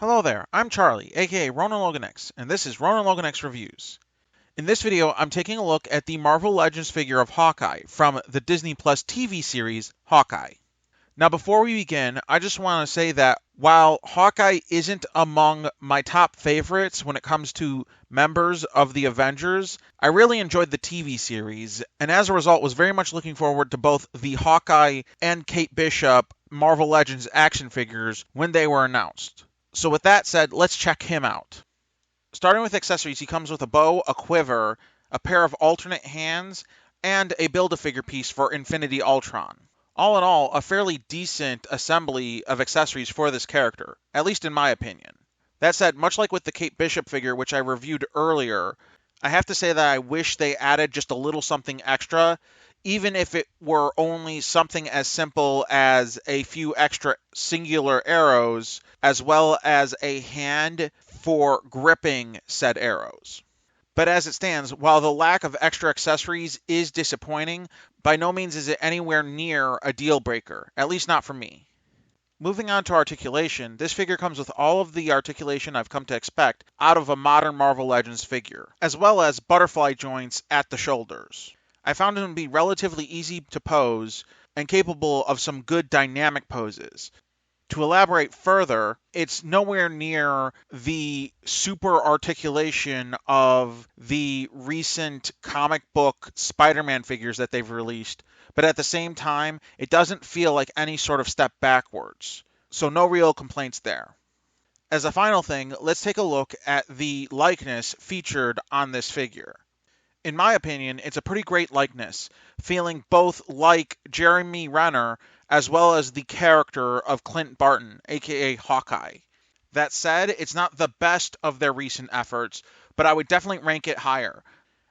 Hello there, I'm Charlie, aka Ronan Logan X, and this is Ronan Logan X Reviews. In this video, I'm taking a look at the Marvel Legends figure of Hawkeye from the Disney Plus TV series Hawkeye. Now, before we begin, I just want to say that while Hawkeye isn't among my top favorites when it comes to members of the Avengers, I really enjoyed the TV series, and as a result was very much looking forward to both the Hawkeye and Kate Bishop Marvel Legends action figures when they were announced. So with that said, let's check him out. Starting with accessories, he comes with a bow, a quiver, a pair of alternate hands, and a Build-A-Figure piece for Infinity Ultron. All in all, a fairly decent assembly of accessories for this character, at least in my opinion. That said, much like with the Kate Bishop figure, which I reviewed earlier, I have to say that I wish they added just a little something extra, even if it were only something as simple as a few extra singular arrows, as well as a hand for gripping said arrows. But as it stands, while the lack of extra accessories is disappointing, by no means is it anywhere near a deal breaker, at least not for me. Moving on to articulation, this figure comes with all of the articulation I've come to expect out of a modern Marvel Legends figure, as well as butterfly joints at the shoulders. I found him to be relatively easy to pose and capable of some good dynamic poses. To elaborate further, it's nowhere near the super articulation of the recent comic book Spider-Man figures that they've released, but at the same time, it doesn't feel like any sort of step backwards. So no real complaints there. As a final thing, let's take a look at the likeness featured on this figure. In my opinion, it's a pretty great likeness, feeling both like Jeremy Renner as well as the character of Clint Barton, aka Hawkeye. That said, it's not the best of their recent efforts, but I would definitely rank it higher,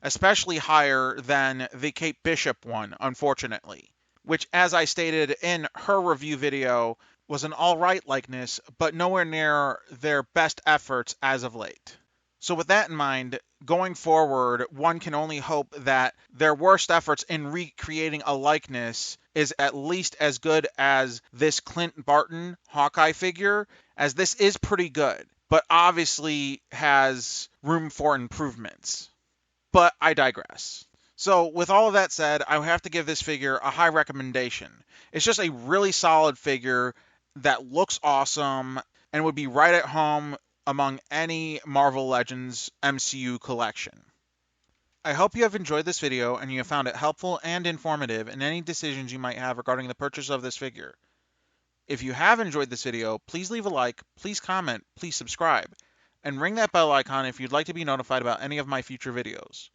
especially higher than the Kate Bishop one, unfortunately, which, as I stated in her review video, was an alright likeness, but nowhere near their best efforts as of late. So with that in mind, going forward, one can only hope that their worst efforts in recreating a likeness is at least as good as this Clint Barton Hawkeye figure, as this is pretty good, but obviously has room for improvements. But I digress. So with all of that said, I have to give this figure a high recommendation. It's just a really solid figure that looks awesome and would be right at home among any Marvel Legends MCU collection. I hope you have enjoyed this video and you have found it helpful and informative in any decisions you might have regarding the purchase of this figure. If you have enjoyed this video, please leave a like, please comment, please subscribe, and ring that bell icon if you'd like to be notified about any of my future videos.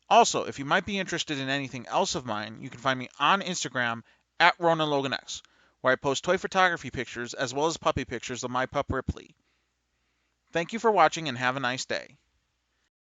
Also, if you might be interested in anything else of mine, you can find me on Instagram at RonanLoganX, where I post toy photography pictures as well as puppy pictures of my pup Ripley. Thank you for watching and have a nice day.